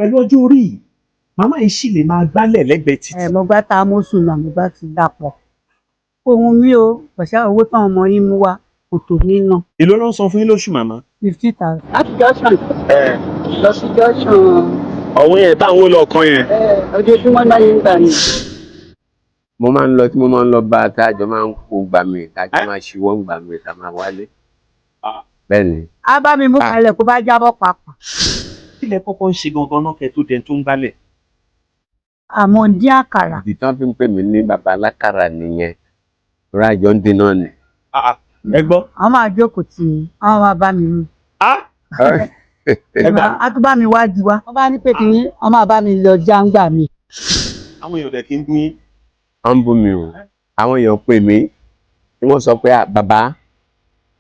pẹ̀lú ọjọ́ orí yìí màmá yìí sì lè máa gbálẹ̀ lẹ́gbẹ̀ẹ́ títì. mo gbá tá a mú sùn náà mo bá ti dàpọ̀ ohun mi o pẹ̀sẹ̀ owó táwọn ọmọ yín mú wá kò tó nínà. èló ló ń san fún yín lóṣù màmá. 50,000. láti junction lọ sí junction. ọ̀hún yẹn táwọn ó lọ kan yẹn. ojoojúmọ́ náà yín gbà mí. mo máa ń lọ tí mo máa ń lọ bá a tájọ máa ń kó gbà mí tájọ máa ṣíwọ́ gbà mí tá máa wálé. bẹ́ẹ̀ ni. a bá mi mú kalẹ̀ kó bá jábọ́ papọ̀. kílẹ̀ kọ́kọ́ ń ṣe gangan náà kẹ́ tó dẹ̀ tó ń gbálẹ̀. àmọ́ dín àkàrà. ìdí tán fi ń pè mí ní bàbá alákàrà nìyẹn rájọ ń dín náà ni. ẹ gbọ́. àwọn máa jókòó tì í àwọn máa bá mi mú. a tún bá mi wájú wa wọ́n bá ní pé kìíní wọ́n máa bá mi lọ jáǹgbà mi. àwọn èèyàn dẹ̀ kí ń bú yín. wọ́n ń bú mi o àwọn èèyàn pè mí tí wọ́n sọ pé bàbá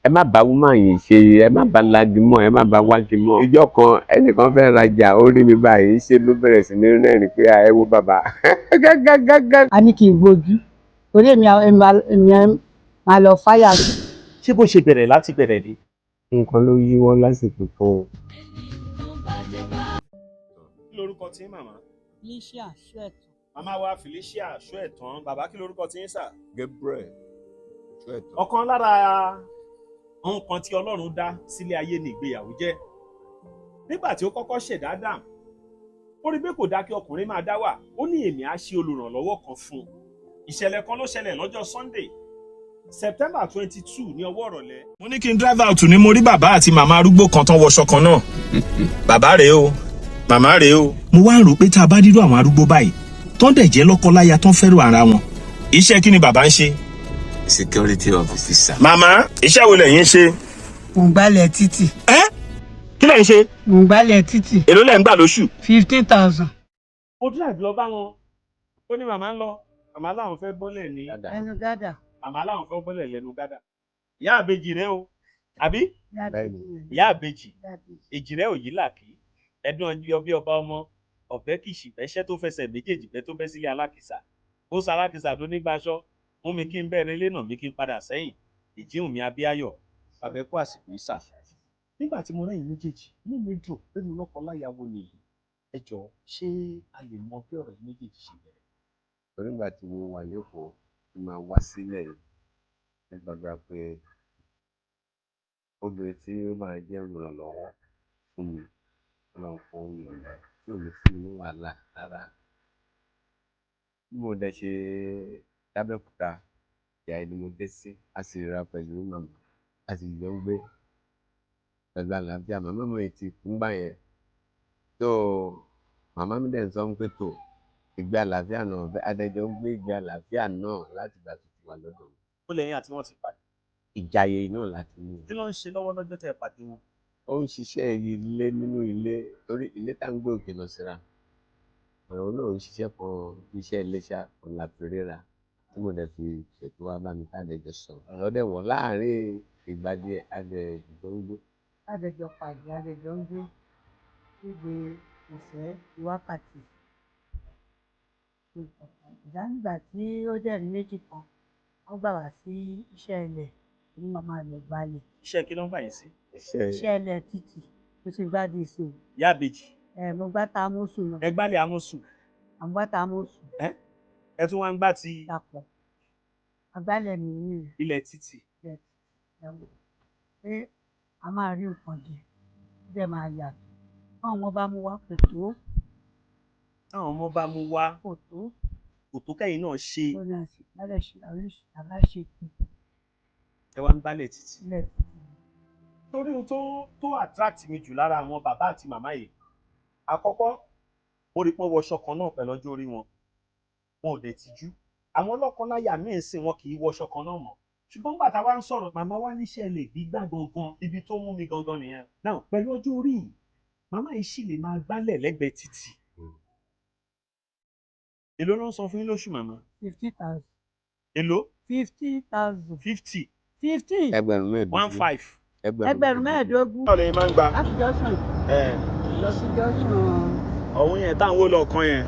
ẹ má bá woman yìí ṣe ẹ má bá lagi mọ́ ẹ má bá wági mọ́. ìjọ kan ẹnìkan fẹ́ rajà ó rí mi báyìí ṣe ló bẹ̀rẹ̀ sí ní rẹ́rìn pé ẹ wo bàbá. a ní kí n gbójú torí èmi máa lọ fáyà. ṣé bó ṣe bẹ̀rẹ̀ láti bẹ̀rẹ̀ ni. nǹkan ló yí wọn lásìkò kan. kí lorúkọ tí ń màmá. Felicia Ṣóẹ̀tàn. màmá wa Felicia Ṣóẹ̀tàn bàbá kí lorúkọ tí ń sà. Gabriel Ṣóẹ̀tàn. ọ̀kan lára nǹkan tí Ọlọ́run dá sílé ayé ní ìgbéyàwó jẹ́. nígbà tí ó kọ́kọ́ ṣẹ̀dá Ádámù ó rí pé kò dá kí ọkùnrin máa dá wà ó ní èmi á ṣe olùrànlọ́wọ́ kan fún un. ìṣẹ̀lẹ̀ kan ló ṣẹlẹ̀ lọ́jọ́ Sunday September 22 ní ọwọ́ ìrọ̀lẹ́. mo ní kí n drive out ni mo rí bàbá àti màmá arúgbó kan tán wọṣọ kan náà. bàbá rèé o màmá rèé o. mo wá rò pé tá a bá rírò àwọn arúgbó báyìí tán dẹ̀ jẹ́ lọ́kọláya tán fẹ́ràn ara wọn iṣẹ́ kí ni bàbá ń ṣe. security officer. màmá iṣẹ́ wo lẹ̀yin ń ṣe. mò ń gbálẹ̀ títì. kí lẹ̀ ń ṣe. mò ń gbálẹ̀ títì. èló lẹ̀ ń gbà lóṣù. 15,000. ó drive lọ bá wọn ó ní màmá ń lọ màmá láwọn fẹ́ bọ́lẹ̀ ní. ẹnu gádà. màmá láwọn fẹ́ bọ́lẹ̀ lẹ́nu gádà. ìyá àbejì rẹ o àbí. ìyá àbejì èjì rẹ ò yí làkì ẹdún ọjọ́ bí ọba ọmọ ọ̀bẹ kìsì fẹsẹ̀ tó fẹsẹ̀ méjèèjì bẹ tó bẹ́ sílé alákìsà ó sọ alákìsà tó nígbàṣọ mú mi kí n bẹ̀rẹ̀ ilé náà mi kí n padà sẹ́yìn ìjíhùn mi abíáyọ̀ bàbá kó àsìkò ìsà. nígbà tí mo rẹ́yìn méjèèjì inú mi dùn lẹ́nu lọ́kọ láyàwó nìyí ẹ jọ ṣé a lè mọ bí ọ̀rọ̀ méjèèjì ṣe bẹ̀rẹ̀. torí ìgbà tí mo wà lẹ́kọ̀ọ́ mo máa wá sílẹ̀ ẹ gbàgbà pé obìnrin tí ó máa jẹ́ olùrànlọ́wọ́ fún mi ọlọ́run fún mi tí ò ní fún mi wàhálà rárá. bí mo dẹ̀ ṣe dábẹ́kúta ìyá ẹni mo dé sí a sì ra pẹ̀lú màmá a sì jọ ń gbé pẹ̀lú àlàáfíà màmá mi ti kún gbà yẹn tó màmá mi dẹ̀ ń sọ pé tó ìgbé àlàáfíà náà adájọ́ ń gbé ìgbé àlàáfíà náà láti gbà tó ti wà lọ́dọ̀ mi. ó lẹ́yìn àti wọ́n ti pàdé. ìjàyè náà láti mú. kí ló ń ṣe lọ́wọ́ lọ́jọ́ tẹ́ ẹ pàdé wọn. ó ń ṣiṣẹ́ ilé nínú ilé torí ilé tá ń gbé òkè lọ síra àwọn náà ń ṣiṣẹ́ kan iṣẹ́ iléṣà kan láti ríra tí mo dẹ̀ fi ṣètò wá bá mi káàdẹ̀jọ sọ̀rọ̀ ọ̀rọ̀ dẹ̀ wọ̀ láàárín ìgbà díẹ̀ adẹ̀jọ ń gbé. adẹ̀jọ pàdé adẹ̀jọ ń gbé gbígbé ìfẹ́ wákàtí. ìdánìgbà tí ó dẹ̀ rí méjì kan wọ́n gbà wá sí iṣẹ́ ilẹ̀ ní màmá rẹ̀ gbalẹ̀. iṣẹ́ kí ló ń fà yín sí. iṣẹ́ ilẹ̀ títì tó ti gbádùn ìṣe. ìyá àbèjì. mo gbá tá a mú sùn náà. ẹ gbálẹ̀ amúsùn. àgbá tá a mú sùn. ẹ tún wá ń gbá ti. dàpọ̀ àgbálẹ̀ mi ní ilẹ̀ títì. pé a máa rí nǹkan jẹ dẹ̀ máa yàtọ̀ táwọn ọmọ bá mú wá kò tó. táwọn ọmọ bá mú wá kò tó. kò tó kẹ́yìn náà ṣe. ó ní àṣìlálẹ̀ ṣe àbá ṣe kù. ẹ wá ń gbálẹ̀ títì. torí ohun tó attract mi jù lára àwọn bàbá àti màmá yìí àkọ́kọ́ mo rí pọ́n wọṣọ kan náà pẹ̀lú ọjọ́ orí wọn wọn ò dẹ̀ tijú àwọn lọ́kọláya míín sìn wọn kì í wọṣọ kan náà mọ́ ṣùgbọ́n nígbà tá a wá ń sọ̀rọ̀ màmá wa níṣẹ́ lè gbígbà gangan ibi tó mú mi gangan nìyẹn náà pẹ̀lú ọjọ́ orí yìí màmá yìí sì lè máa gbálẹ̀ lẹ́gbẹ̀ẹ́ títì. èló ló ń san fún yín lóṣù màmá. 50,000. èló. 50,000. 50. 50. ẹgbẹ̀rún mẹ́ẹ̀ẹ́dógún. 15. ẹgbẹ̀rún mẹ́ẹ̀ẹ́dógún. báwo lẹ́yìn máa ń gbà. láti junction. lọ sí junction. ọ̀hún yẹn táwọn wó lọ kan yẹn.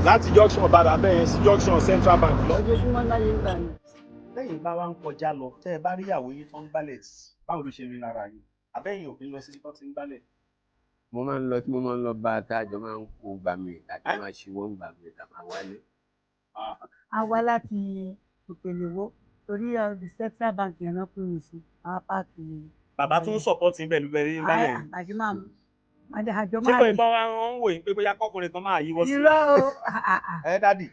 láti junction bàbá bẹ́ẹ̀ sí junction Central Bank lọ. ojoojúmọ́ náà yín gbà ní. lẹ́yìn bá wa ń kọjá lọ tẹ́ ẹ bá rí ìyàwó yín tó ń gbálẹ̀ báwo ló ṣe rí lára yín àbẹ́yìn òfin lọ sí tó ti ń gbálẹ̀. mo máa ń lọ tí mo máa ń lọ bá a tájọ máa ń kó gbà mí àti máa ṣe wọ́n gbà mí tá máa wálé. a wá láti Òkèlèwó torí the Central Bank yẹn náà pè mí sí àwọn páàkì. bàbá tún support yín pẹ̀lú bẹ̀rẹ̀ nígbà yẹn. àjọ máa mú àjọ ṣé máa kò ìbọn wa ń wò yín pé bóyá kọkùnrin kan máa yíwọ́ sí. irọ́ o ẹ dádì.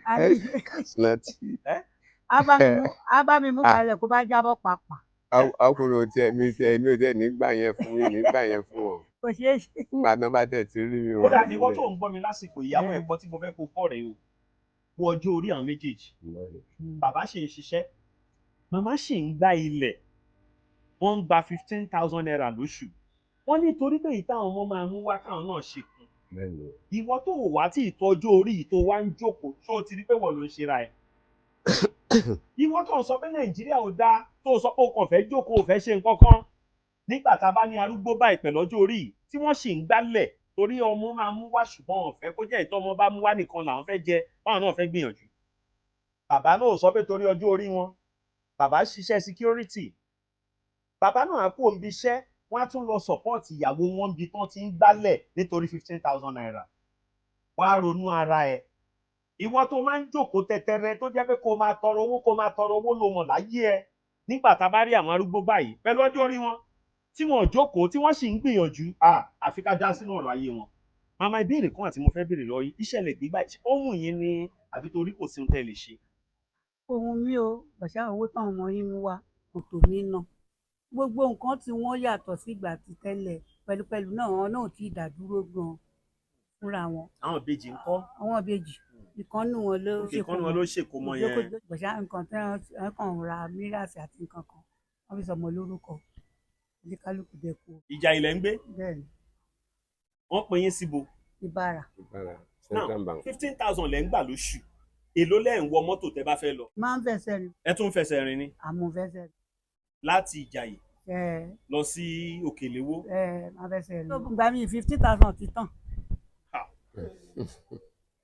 á bá mi mú kalẹ̀ kó bá jábọ́ pàápàá. ọkùnrin ò tiẹ̀ mi ò tiẹ̀ nígbà yẹn fún mi nígbà yẹn fún ọ. kò ṣeé ṣe. nígbà náà bá tẹ̀ tí rí mi. ó dà ìwọ tó ń gbọ́ mi lásìkò ìyàwó ẹ̀kọ́ tí mo fẹ́ kó fọ́ rẹ̀ o wo ọjọ́ orí àwọn méjèèjì bàbá ṣì ń ṣiṣẹ́ màmá ṣì ń gbá ilẹ̀ wọ́n ń gba 15,000 naira lóṣù wọ́n nítorí pé ìtàwọn ọmọ máa ń wá káwọn náà ṣe kún ìwọ tó wà tí ìtọ́jú orí yìí tó wá ń jókòó tó ti rí pé wọ́n ló ń ṣe ra ẹ̀ ìwọ tó ń sọ pé Nàìjíríà ò dáa tó sọ pé o kàn fẹ́ jókòó ò fẹ́ ṣe nǹkan kan nígbà tá a bá ní arúgbó báyìí pẹ̀lú ọjọ́ orí yìí tí wọ́n sì ń gbálẹ̀ torí ọmọ máa mú wá ṣùgbọ́n ọ̀fẹ́ kó jẹ́ ìtọ́mọ bá mú wá nìkan làwọn fẹ́ jẹ báwọn náà fẹ́ gbìyànjú bàbá náà sọ pé torí ọjọ́ orí wọn bàbá ṣiṣẹ́ security bàbá náà kó omi iṣẹ́ wọ́n á tún lọ support ìyàwó wọn bí tán ti ń gbálẹ̀ nítorí 15,000 naira wàá ronú ara ẹ̀ ìwọ tó máa ń jókòó tẹ̀tẹ̀rẹ̀ tó jẹ́ pé kó máa tọrọ owó ló mọ̀ láyé ẹ nígbà tá a bá rí àwọn arúgbó báyìí pẹ̀lú ọjọ́ orí wọn tí wọn jókòó tí wọ́n sì ń gbìyànjú àfi ká já sínú ọ̀rọ̀ ayé wọn. màmá ìbéèrè kan àti mo fẹ́ béèrè lọ yìí iṣẹ́ lè gbígbà ó wù yín ni àbí torí kò sí ohun tẹ́ lè ṣe. ohun mi ò bàṣà owó táwọn ọmọ yín mú wá kò tó mí ná gbogbo nǹkan tí wọ́n yàtọ̀ sí ìgbà tí tẹ́lẹ̀ pẹ̀lúpẹ̀lú náà wọn náà ti dàdúró gan fúnra wọn. àwọn ìbejì ńkọ́. àwọn ìbejì ìkànnù wọn ló ṣèkómọ yẹn. bàṣà nǹkan tí wọ́n kàn ra míràsì àti nǹkan kan wọ́n fi sọmọ lórúkọ ní kálukú dẹ́kun. ìjà ilẹ̀ ń gbé. bẹ́ẹ̀ni. wọ́n pè yín síbo. Ìbàrà. now 15,000 lẹ́ ń gbà lóṣù èló lẹ́ ń wọ mọ́tò tẹ́ bá fẹ́ lọ. máa ń fẹsẹ̀ rìn. ẹ tún fẹsẹ̀ rìn ni. àmọ́ fẹsẹ̀ rìn. láti Ìjàyè. lọ sí Òkèlèwó. máa fẹsẹ̀ rìn. tó gbà mí 50,000 ti tán.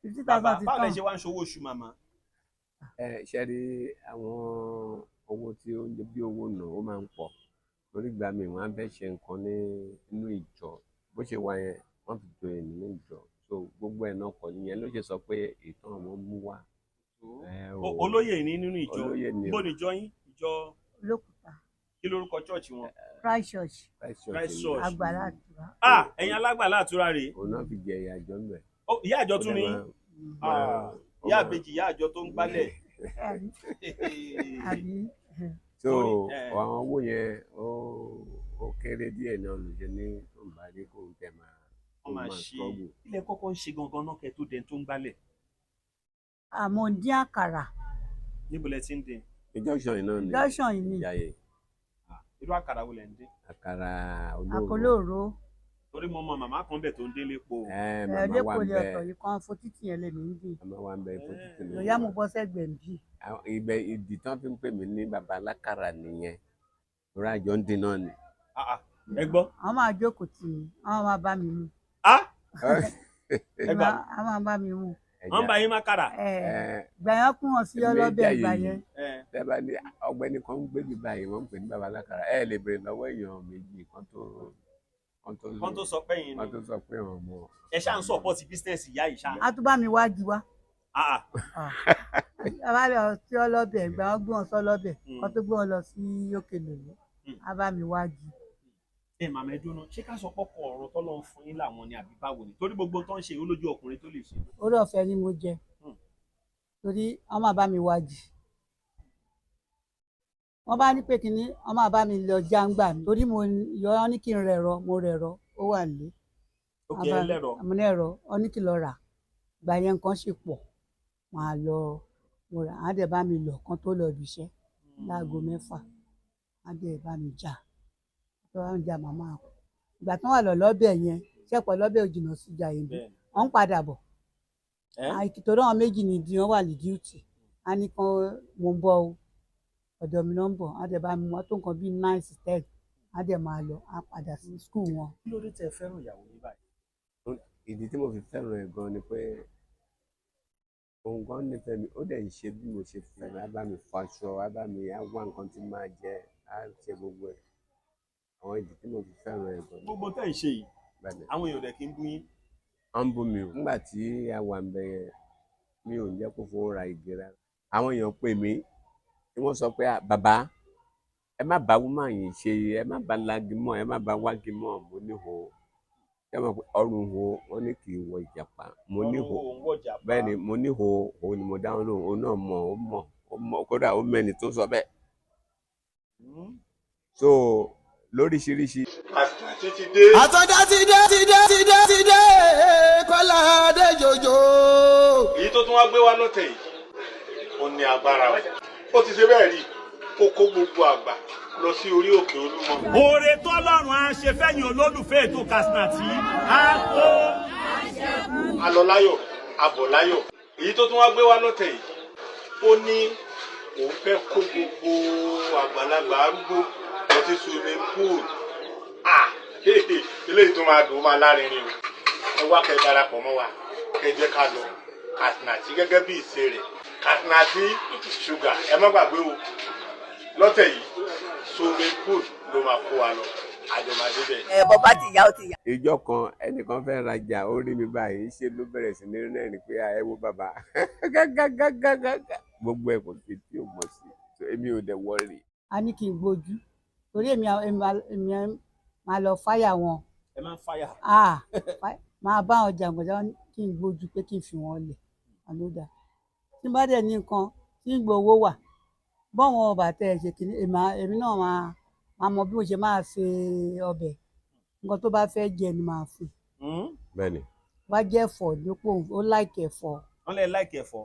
50,000 ti tán. báwo lẹ ṣe wá ń ṣòwò oṣù màmá. ṣe rí àwọn owó tí ó ń bí owó nà ó máa ń pọ̀ torí gbà mí wọn á fẹ́ ṣe nǹkan nínú ìjọ bó ṣe wà yẹn wọ́n fi jọ ènìyàn nínú ìjọ so gbogbo ẹ̀ náà kọ́ nìyẹn ló ṣe sọ pé ìtàn àwọn mú wá. olóyè ní nínú ìjọ bó ni ìjọ yín ìjọ Olókùta. kí lórúkọ church wọn. Christ Church. Christ Church. Àgbàlá Àtúrà. ẹ̀yin alágbàlá Àtúrà rèé. òun náà fi jẹ ìyá àjọ ńbẹ. ìyá àjọ tún ní ìyá àbèjì ìyá àjọ tó ń gbálẹ̀. so àwọn owó yẹn ó kéré díẹ̀ náà ló ṣe ní òǹbàdé kò ń tẹ̀ máa ṣọ́ọ̀bù. ilé kọ́kọ́ ń ṣe gangan náà kẹ́ tó dẹ̀ tó ń gbálẹ̀. àmọ́ dín àkàrà. níbo lẹ ti ń dín. junction yìí náà ni junction yìí ni Ìjàyè. irú àkàrà wo lẹ ń dín. àkàrà olóòró. torí mo mọ màmá kan bẹ̀ tó ń dín lépo. màmá wa ń bẹ ọ̀tọ̀ yìí kan fún títì yẹn lèmi ń dín. màmá wa ń bẹ fún títì náà. lọ́yà mo bọ́ sẹ́gbẹ̀ẹ́ ń bì. ibẹ̀ ìdí tán fi ń pè mí ní bàbá alákàrà nìyẹn torí àjọ ń dín náà ni. ẹ gbọ́. àwọn máa jókòó tì mí àwọn máa bá mi mú. àwọn máa bá mi mú. wọ́n bá yín má kàrà. gbà yẹn kún wọn sí ọlọ́bẹ̀ gbà yẹn. tẹ́bà ní ọ̀gbẹ́ni kan ń gbé mi báyìí wọ́n ń pè ní bàbá alákàrà ẹ lè béèrè lọ́wọ́ èèyàn méjì kan tó sọ pé yín kan tó sọ pé wọn mọ. ẹ ṣáà ń support business ìyá yìí ṣáà. a tún bá mi wájú wa. àbálẹ̀ ọtí ọlọ́bẹ̀ gbà wọ́n gbé wọn sọ ọlọ́bẹ̀ kan tó gbé wọn lọ sí Òkèlèwó a bá mi wájú. màmá ẹ dúró ṣé ká sọ pọ́kọ ọ̀rọ̀ tọ́lọ́ ń fún yín làwọn ni àbí báwo ni torí gbogbo tó ń ṣe olójú ọkùnrin tó lè ṣe. orí ọ̀fẹ́ ni mo jẹ torí wọ́n máa bá mi wájú wọ́n bá ní pé kínní wọ́n máa bá mi lọ jáǹgbà mi torí mo yọ ọ́ ní kí n rẹ̀rọ mo rẹ̀rọ ó wà nílé. òkè ẹlẹ́rọ. àmọ́ ẹ̀rọ ọ́ ní kí n lọ rà gbà yẹn nǹkan ṣe pọ̀ máa lọ mo rà á dẹ̀ bá mi lọ kan tó lọ ibi iṣẹ́ láago 6 á dẹ̀ bá mi jà tó bá mi jà màmá kù ìgbà tí wọ́n wà lọ́lọ́bẹ̀ yẹn ṣẹ́pọ̀ lọ́bẹ̀ òjìnà sí ìjà yìí bí wọ́n ń padà bọ̀ àìkìtò náà méjì nìdí wọ́n wà ní díùtì á ní kan mo ń bọ̀ o ọ̀dọ̀ mi náà ń bọ̀ á dẹ̀ bá mi wọ́n tó nǹkan bíi 9 sí 10 á dẹ̀ máa lọ á padà sí skul wọn. kí ló dé tẹ́ fẹ́ràn ìyàwó yín báyìí. ìdí tí mo fi fẹ́ràn ẹ̀ gan ni pé òun gan nífẹ̀ẹ́ mi ó dẹ̀ ń ṣe bí mo ṣe fẹ́ á bá mi fọ aṣọ á bá mi á wá nǹkan tí máa jẹ á ṣe gbogbo ẹ̀ àwọn ìdí tí mo fi fẹ́ràn ẹ̀ gan. gbogbo tẹ́ ń ṣe yìí àwọn èèyàn dẹ̀ kí ń bú yín. wọ́n ń bú mi o nígbà tí a wà ń bẹ yẹn mi ò jẹ́ kó fowó ra igi rárá àwọn èèyàn pè mí tí wọ́n sọ pé bàbá ẹ má bá woman yìí ṣe ẹ má bá lagi mọ́ ẹ má bá wági mọ́ mo ní ho ẹ mọ̀ pé ọrùn ho wọ́n ní kì í wọ ìjàpá mo ní ho bẹ́ẹ̀ ni mo ní ho òun ni mo dáhùn lóhùn òun náà ó mọ̀ kódà ó mẹ́ni tó sọ bẹ́ẹ̀ so lóríṣiríṣi. àtọ́jà ti dé Kọ́lá Adéjòjò. èyí tó tún wá gbé wá lọ́tẹ̀ yìí ó ní agbára ó ti ṣe bẹ́ẹ̀ rí ó kó gbogbo àgbà lọ sí orí òkè Olúmọ. oore tọ́lọ́run á ṣe fẹ́yìn olólùfẹ́ ètò Katsina tí a kó. a lọ láyọ̀ a bọ̀ láyọ̀ èyí tó tún wá gbé wá lọ́tẹ̀ yìí ó ní òun fẹ́ kó gbogbo àgbàlagbà arúgbó lọ sí swimming pool. eléyìí tó máa dùn ó máa lárinrin o ẹ wá kẹ́ darapọ̀ mọ́ wa kẹ́ jẹ́ ká lọ Katsina tí gẹ́gẹ́ bí ìṣe rẹ̀ Katsina tí ṣúgà ẹ má gbàgbé o lọ́tẹ̀ yìí swimming pool ló máa kó wa lọ àjọmọdé bẹ́ẹ̀. bọ́ bá ti yá ó ti yá. ìjọ kan ẹnìkan fẹ́ rajà ó rí mi báyìí ṣe ló bẹ̀rẹ̀ sí ní rẹ́rìn pé ẹ wo bàbá gágágágágá gbogbo ẹ̀ kò fi tí ò mọ̀ sí èmi ò dẹ̀ wọ́ọ̀rì. a ní kí n gbójú torí èmi máa lọ fáyà wọn. ẹ máa ń fáyà. máa bá wọn jàǹgbọ̀dá kí n gbójú pé kí n fi wọn lẹ̀ àlódà tí n bá dẹ̀ ní nǹkan tí ń gbowó wà bọ́wọn ọba tẹ̀ ẹ̀ ṣe kìíní èmi náà máa mọ bí mo ṣe máa ṣe ọbẹ̀ nǹkan tó bá fẹ́ jẹ ni màá fún un. bẹ́ẹ̀ni. wá jẹ́ ẹ̀fọ́ nípò ó láìkì ẹ̀fọ́. wọ́n lè láìkì ẹ̀fọ́.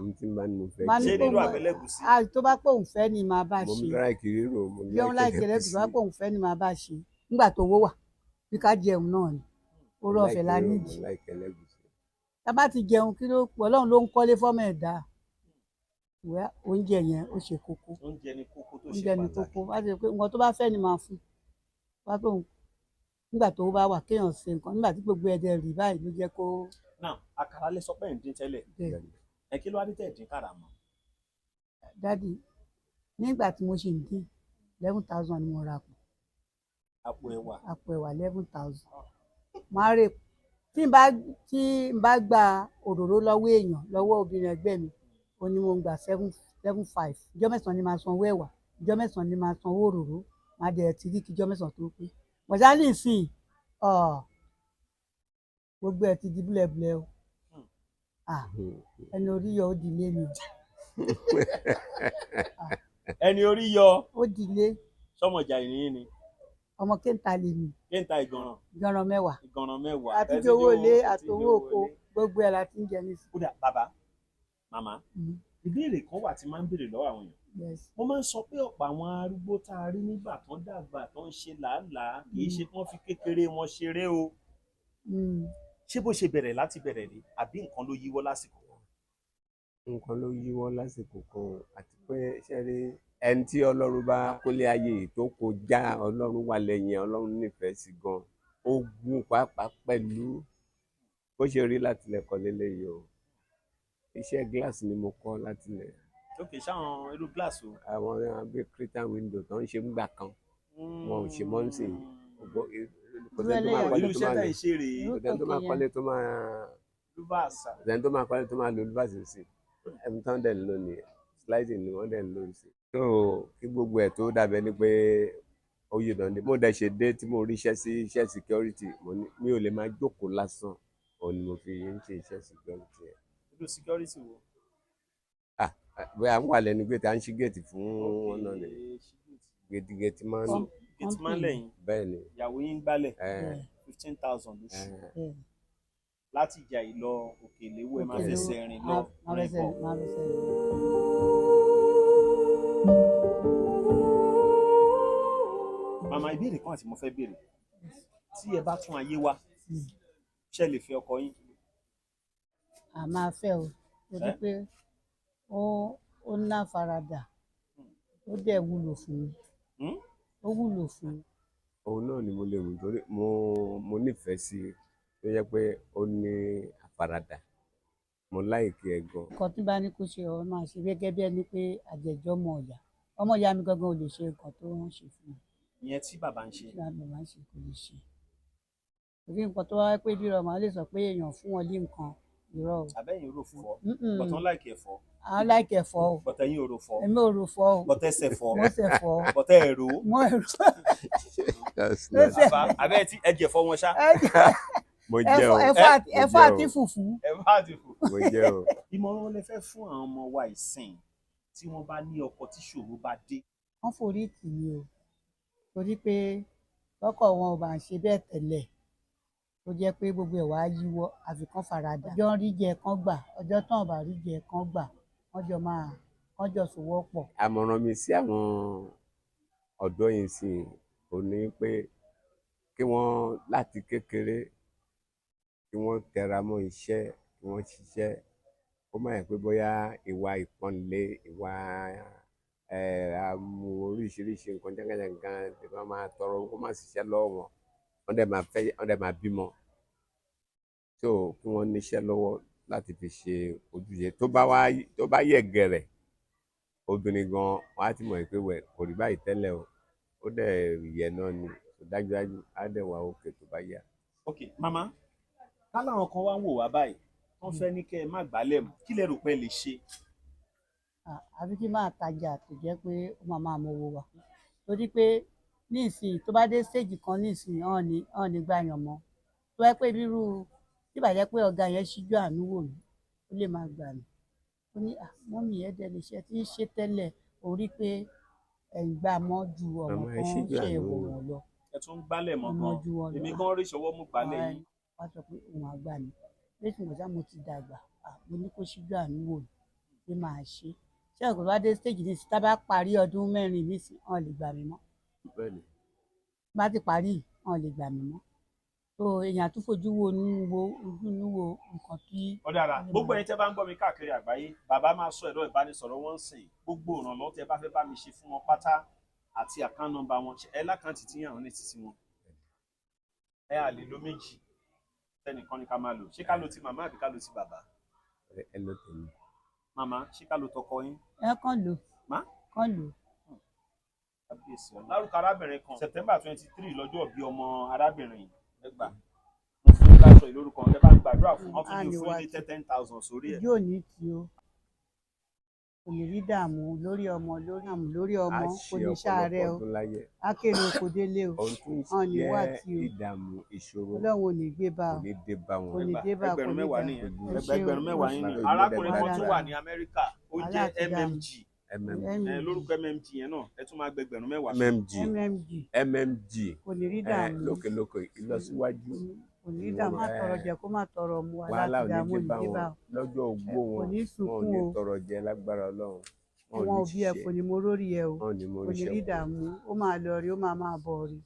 n tí n bá ní mo fẹ́ ṣé rírò àbẹ́lẹ́gùsí. tó bá pé òun fẹ́ ni màá bá ṣe. mo láìkì rírò mo bí òun láìkì ẹlẹ́gùsí tó bá pé òun fẹ́ ni màá bá ṣe nígbà tó owó wà bí ká jẹun náà ni orí ọ̀fẹ́ la nídìí. tá a bá ti jẹun kí ló pọ̀ Ọlọ́run ló ń kọ́lé fọ́mọ ẹ̀dá oúnjẹ yẹn ó ṣe kókó. oúnjẹ ni kókó tó ṣe oúnjẹ ni pàtàkì. kókó wá sí pé nǹkan tó bá fẹ́ ni màá fún wá pé nígbà tó bá wà kéèyàn ṣe nǹkan nígbà tí gbogbo ẹ̀dẹ̀ rí báyìí ló jẹ́ kó. náà àkàrà lè sọ pé ẹ̀ ń dín tẹ́lẹ̀ ẹ kí ló wá dé tẹ̀ dín kàrà mọ́. dádì nígbà tí mo ṣe ń dín 11,000 ni mo ra àpò. àpò ẹ̀wà 11,000 máa rè tí n bá gba òróró lọ́wọ́ èèyàn lọ́wọ́ obìnrin ẹgbẹ́ mi ó ní mo ń gbà 7.5 ìjọ mẹ́sàn-án ni máa sanwó ẹ̀wà ìjọ mẹ́sàn-án ni máa sanwó òróró máa dẹ̀ ti rí kí ìjọ mẹ́sàn-án tó pé mọ̀ṣálì ìsìn gbogbo ẹ̀ ti di búlẹ̀búlẹ̀ o ẹni orí yọ ó di ilé mi. ẹni orí yọ ó di ilé. sọmọjà ìrìn ni. ọmọ kéńtà lè mi. kéńtà ìgànràn. ìgànràn mẹ́wàá. ìgànràn mẹ́wàá. àti owó ilé àti owó oko gbogbo ẹ̀ la ti ń jẹ nísìnyí. kódà bàbá màmá ìbéèrè kan wà tí máa ń béèrè lọ́wọ́ àwọn èèyàn. mo máa ń sọ pé ọ̀pọ̀ àwọn arúgbó tá a rí nígbà tán dàgbà tán ń ṣe làálàá kì í ṣe kí wọ́n fi kékeré wọn ṣeré o. ṣé bó ṣe bẹ̀rẹ̀ láti bẹ̀rẹ̀ rí àbí nǹkan ló yíwọ́ lásìkò kan. nǹkan ló yíwọ́ lásìkò kan àti pé ṣe rí ẹni tí Ọlọ́run bá kólé ayé tó kọjá Ọlọ́run wà lẹ́yìn Ọlọ́run nífẹ̀ẹ́ sí gan ogun pàápàá pẹ̀lú bó ṣe rí láti lẹ́kọ̀ọ́ lélẹ́yìí o iṣẹ́ glass ni mo kọ́ láti lẹ̀. lókè sáwọn irú glass o. àwọn abẹ́ cretan window tó ń ṣe ń gbà kan wọn ò ṣe mọ́ ń sìn kò tẹ́ni tó máa kọ́lé tó máa lo luvasi sí ẹni tó ń dẹ̀ ń lò ní sliding ni wọ́n dẹ̀ ń lò sí. so kí gbogbo ẹ̀ tó dàbẹ́ ni pé oyè dande mo dẹ̀ ṣe dé tí mo ríṣẹ́ sí iṣẹ́ security mi ò lè máa jókòó lásán òun ni mo fi ń ṣe iṣẹ́ security ẹ̀. irú security wo. bóyá ń wà lẹ́nu pé tá à ń ṣí géètì fún wọn náà ni géètì máa ń lò. géètì máa ń lẹ́yìn. bẹ́ẹ̀ ni. ìyàwó yín gbálẹ̀ 15,000 lóṣù. láti ìjà ìlọ òkè léwó ẹ máa fẹsẹ̀ rìn lọ rìn bọ̀. màmá ìbéèrè kan àti mo fẹ́ béèrè tí ẹ bá tún ayé wá ṣé lè fẹ́ ọkọ yín. a máa fẹ́ o torí pé ó ná faradà ó dẹ̀ wúlò fún mi ó wúlò fún mi. òun náà ni mo lè mú torí mo nífẹ̀ẹ́ sí i tó yẹ pé ó ní àfaradà mo láìkí ẹ gan. nǹkan tí bá ní kó ṣe ọ máa ṣe gẹ́gẹ́ bí ẹni pé àjẹjọ́ ọmọ ìyá mi gangan ò lè ṣe nǹkan tó ń ṣe fún mi. ìyẹn tí bàbá ń ṣe. tí bàbá ń ṣe kò lè ṣe. torí nǹkan tó wá pé bí ọmọ lè sọ pé èèyàn fún wọn ní nǹkan irọ́ o. àbẹ́yìn rò fọ́ bọ̀tán láìkì ẹ̀fọ́ àwọn láìkẹ́ fọ́ o. bọ̀tẹ́yìn ò rò fọ́ èmi ò rò fọ́ o. bọ̀tẹ́sẹ̀ fọ́ mo ṣe fọ́. bọ̀tẹ́ ẹ̀rọ mo èrò. That's Ló nice. ṣe- àbẹ́ tí ẹ̀jẹ̀ fọ́ wọn ṣá Mo jẹ́ o. ẹ̀fọ́ àti fùfú. ẹ̀fọ́ àti fò. Mo jẹ́ o. ìmọ̀ràn wo lẹ fẹ́ fún àwọn ọmọ wa ìsìn tí wọ́n bá ní ọkọ tí ṣòro bá dé. wọ́n forí tì í o torí pé lọ́kọ̀ wọn ò bá ń ṣe bẹ́ẹ̀ tẹ́lẹ̀ tó jẹ́ pé gbogbo ẹ̀ wá yíwọ́ àfi kán faradà. ọjọ́ ń rí jẹ kán gbà ọjọ́ tán ò bá rí jẹ kán gbà kán jọ sowọ́ pọ̀. Àmọ̀ràn mi sí àwọn ọ̀dọ́ yìí sì ò ní pé kí wọ́n láti kékeré kí wọ́n tẹra mọ́ iṣẹ́ kí wọ́n ṣiṣẹ́ kó má yẹ pé bóyá ìwà ìpọ́nlé ìwà àmú oríṣiríṣi nǹkan jẹ́gẹ́jẹ́gán tí wọ́n máa tọrọ kó má ṣiṣẹ́ lọ́wọ́ wọn wọ́n dẹ̀ máa bímọ tó kí wọ́n níṣẹ́ lọ́wọ́ láti fi ṣe ojúṣe tó bá yẹ gẹ̀rẹ̀ obìnrin gan wàá ti mọ̀ pé wẹ̀ kò rí báyìí tẹ́lẹ̀ o ó dẹ̀ yẹ náà ni dájúdájú á dẹ̀ wà òkè tó bá yá. ok mama ká láwọn kan wá ń wò wá báyìí wọ́n fẹ́ ní kẹ́ ẹ má gbálẹ̀ mọ́ kí lẹ rò pé ẹ lè ṣe. àbí kí máa tajà tó jẹ́ pé ó máa mọ owó wa torí pé ní ìsìn tó bá dé stage kan ní ìsìn hàn ní gbà yàn mọ́ tó wáyé pé bírú tí bàjẹ́ pé ọ̀gá yẹn ṣíjú àánú wò mí ó lè máa gbà mí ó ní mọ́mì yẹn dẹ̀ lè ṣe tí ń ṣe tẹ́lẹ̀ orí pé ẹ̀yìn gbà mọ́ ju ọmọ Màmá ẹ kan ṣíjú ṣe àánú èèwọ̀ wò. wọn lọ ẹ tún ń gbálẹ̀ mọ́ ọmọ gan ju wọn lọ. èmi gan rí ṣọwọ́ mú gbálẹ̀ yìí. wọ́n sọ pé òun àgbà mi lẹ́sìn ìgbà mo ti dàgbà mo ní kó ṣíjú àánú wò mí pé máa ṣe ṣé ọ̀gá bá dé stage ní sí tá bá parí ọdún mẹ́rin nísìn hàn lè gbà mí mọ́ Bẹ́ẹ̀ni. bá ti parí hàn lè gbà mí mọ́ so èèyàn tó fojú wo nǹkan tí. ó dára gbogbo ẹ̀yin tẹ́ bá ń gbọ́ mi káàkiri àgbáyé bàbá máa sọ ẹ̀rọ ìbánisọ̀rọ̀ wọn sìn gbogbo ìrànlọ́wọ́ tẹ́ bá fẹ́ bá mi ṣe fún wọn pátá àti àkáǹtì nọ́mbà wọn ẹ lákàntì tí yàn ní títí wọn ẹ à lè lo méjì tẹnìkan ní ká máa lò ṣé ká lo ti màmá àbí ká lo ti bàbá. Ẹ ló tẹ̀lé. màmá ṣé ká lo tọkọ yín. ẹ kàn lò má kàn lò. kábíyèsí ọ̀la lárúkọ arábìnrin kan September 23 lọ́jọ́ bí ọmọ arábìnrin yìí ẹgbà mo fún un láṣọ ìlórúkọ ẹ bá ń gbàdúrà fún wọn tún ní fún ilé 10,000 sórí ẹ. yóò ní tí o kò ní rí dààmú lórí ọmọ kò ní ṣàárẹ̀ o akérè oko délé o hàn ní wà tí o ìdààmú ìṣòro ọlọ́run ò ní gbé bá o kò ní dé bá wọn. kò ní dé bá ẹgbẹ̀rún mẹ́wàá nìyẹn ẹ ṣé o. ẹgbẹ̀rún mẹ́wàá yín ni arákùnrin kan tún wà ní Amẹ́ríkà ó jẹ́ MMG lórúkọ MMG yẹn náà ẹ tún máa gbẹgbẹ̀rún mẹ́wàá. MMG kò ní rí dààmú lókèlókè ìlọsíwájú kò ní dààmú má tọrọ jẹ kó má tọrọ mu wàhálà ò ní aláàtìdààmú dé bá ní bá wọn lọ́jọ́ ogbó kò wọn ní wọn ò sunkún ní o tọrọ jẹ lágbára Ọlọ́run wọn àwọn ò ní òbí ẹ kò ní mo rórí ẹ o wọn ò ní mo kò ní rí ríṣẹ́ dààmú ó máa lọ rí ó máa bọ̀ rí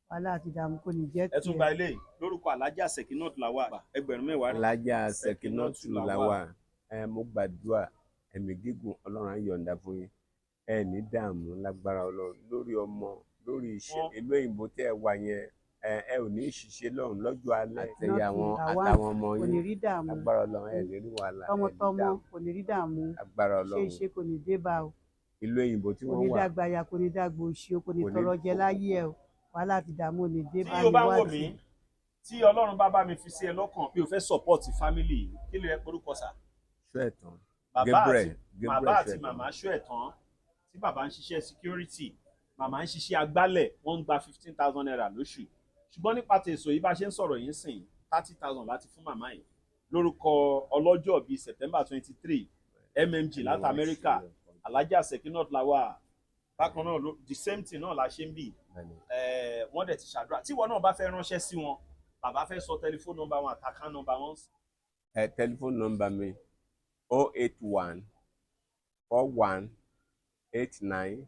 wàhálà àti dààmú kò ní jẹ́ ẹ tún gba ilé lórúkọ alájà Sekinat Lawal ẹgbẹ̀rún mẹ́wàá. Alájà Sekinat Lawal mo gbàdúrà ẹ̀mí gígùn Ọlọ́run á yọ̀ǹda fún yín ẹ ní dààmú lágbára Ọlọ́run lórí ọmọ lórí iṣẹ́ ìlú òyìnbó tẹ́ ẹ wà yẹn ẹ ò ní ṣiṣẹ́ lọ́run lọ́jọ́ alẹ́ àtẹ̀yẹ àtàwọn ọmọ kò ní yín rí dààmú agbára Ọlọ́run ẹ ní rí wàhálà ẹ ní tọmọtọmọ dààmú kò ní rí dààmú agbára ṣe Ọlọ́run ṣe kò ní dé bá o ìlú òyìnbó tí kò wọ́n ní wà dàgbàyà kò ní dàgbò òṣì o kò ní kò ní- tọrọ jẹ láyé ẹ o wàhálà àti dààmú ò ní dé tí bá o bá ń wò níwájú. mí tí Ọlọ́run bá mi fi sí ẹ lọ́kàn pé o fẹ́ support family yìí kí ló yẹ porúkọ sà. Ṣóẹ̀tàn bàbá Gabriel àti màmá Ṣóẹ̀tàn tí bàbá ń ṣiṣẹ́ security màmá ń ṣiṣẹ́ agbálẹ̀ wọ́n ń gba 15,000 naira lóṣù ṣùgbọ́n nípa tèso yìí bá ṣe ń sọ̀rọ̀ yìí sìn 30,000 láti fún màmá yìí lórúkọ ọlọ́jọ́ bíi September 23 MMG láti Amẹ́ríkà Alájà Sekinat Lawal bákan náà the same thing náà la ṣe ń bì wọ́n dẹ̀ ti ṣàdúrà tí ìwọ náà bá fẹ́ ránṣẹ́ sí wọn bàbá fẹ́ sọ tẹlifóònù nọ́mbà wọn àtàkà nọ́mbà wọn. tẹlifóònù nọ́mbà mi 081 41 89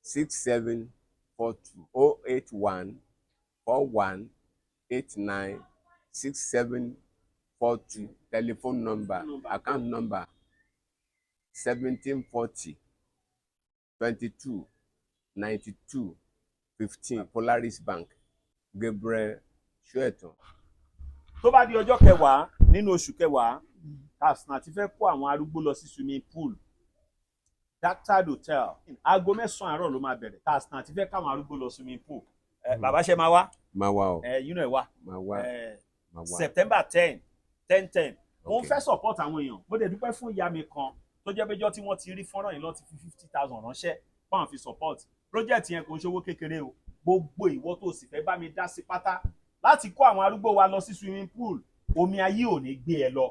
6742 081 41 89 6742 telephone number account number 1740 22 92 15 Polaris Bank Gabriel Ṣóẹ̀tàn. tó bá di ọjọ́ kẹwàá nínú oṣù kẹwàá Katsina ti fẹ́ kó àwọn arúgbó lọ sí swimming pool Dactard Hotel aago 9 àárọ̀ ló máa bẹ̀rẹ̀ Katsina ti fẹ́ káwọn arúgbó lọ swimming pool bàbá ṣe máa wá. máa wá o. you know ẹ wá. máa wá. September 10 mo ń fẹ́ support àwọn èèyàn mo dẹ̀ dúpẹ́ fún ìyá mi kan tó jẹ́ péjọ́ tí wọ́n ti rí fọ́nrán yìí lọ ti fi 50,000 ránṣẹ́ báwọn fi support project yẹn kò ń ṣòwò kékeré o gbogbo ìwọ tó sì fẹ́ bá mi dá sí pátá láti kó àwọn arúgbó wa lọ sí swimming pool omi ayé ò ní gbé ẹ lọ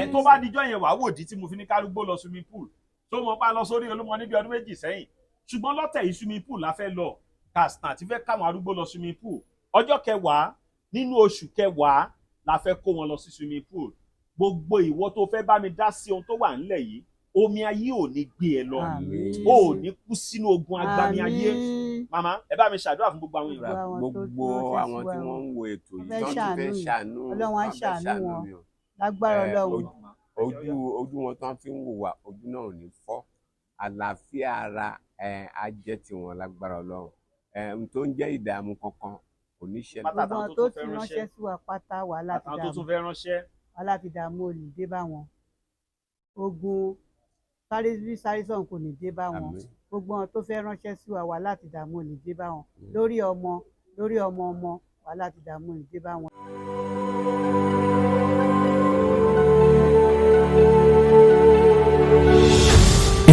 ẹ tó bá dijọ́ yẹn wàá wòdì tí mo fi ní kárúgbó lọ swimming pool tó mọ pa lọ sórí Olúmọ níbi ọdún méjì sẹ́yìn ṣùgbọ́n lọ́tẹ̀ yìí swimming pool la fẹ́ lọ Katsina ti fẹ́ káwọn arúgbó lọ swimming pool ọjọ́ 10 nínú oṣù 10 la fẹ́ kó wọn lọ sí swimming pool gbogbo ìwọ tó fẹ́ bá mi dá sí ohun tó wà nílẹ̀ yìí omi ayé ò ní gbé ẹ lọ ò ní kú sínú ogun agbami ayé màmá ẹ bá mi ṣàdúrà fún gbogbo àwọn èèyàn gbogbo àwọn tí wọ́n ń wo ètò yìí tó ti fẹ́ ṣàánú Ọlọ́run á ṣàánú wọn lágbára Ọlọ́run ojú wọn tó ń fi ń wò wá ojú náà ò ní fọ́ àlàáfíà ara á jẹ́ tiwọn lágbára Ọlọ́run ohun tó ń jẹ́ ìdààmú kankan kò ní ṣẹlẹ̀. gbogbo tó ti ránṣẹ́ sí wa pátá wàhálà ti àtàwọn tó tún fẹ́ ránṣẹ́ wàhálà ti dààmú ò ní dé bá wọn ogun sárísàn kò ní dé bá wọn gbogbo wọn tó fẹ́ ránṣẹ́ sí wa wàhálà ti dààmú ò ní dé bá wọn lórí ọmọ wàhálà ti dààmú ò ní dé bá wọn.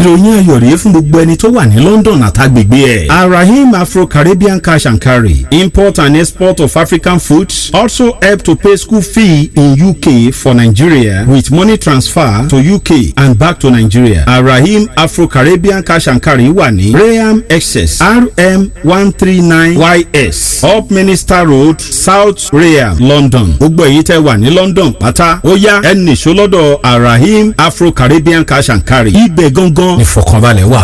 ìròyìn ayọ̀ rèé fún gbogbo ẹni tó wà ní London àtàgbègbè ẹ̀. Arahim Afro-Caribbean Cash and Carry, import and export of African foods, also help to pay school fee in UK for Nigeria with money transfer to UK and back to Nigeria. Arahim Afro-Caribbean Cash and Carry wà ní Graham Excess RM 139YS Up Minister Road, South Graham, London. Gbogbo èyí tẹ́ wà ní London pátá ó yá ẹnì ṣólọ́dọ̀ Arahim Afro-Caribbean Cash and Carry. Ibẹ̀ gangan ìfọ̀kànbalẹ̀ wà.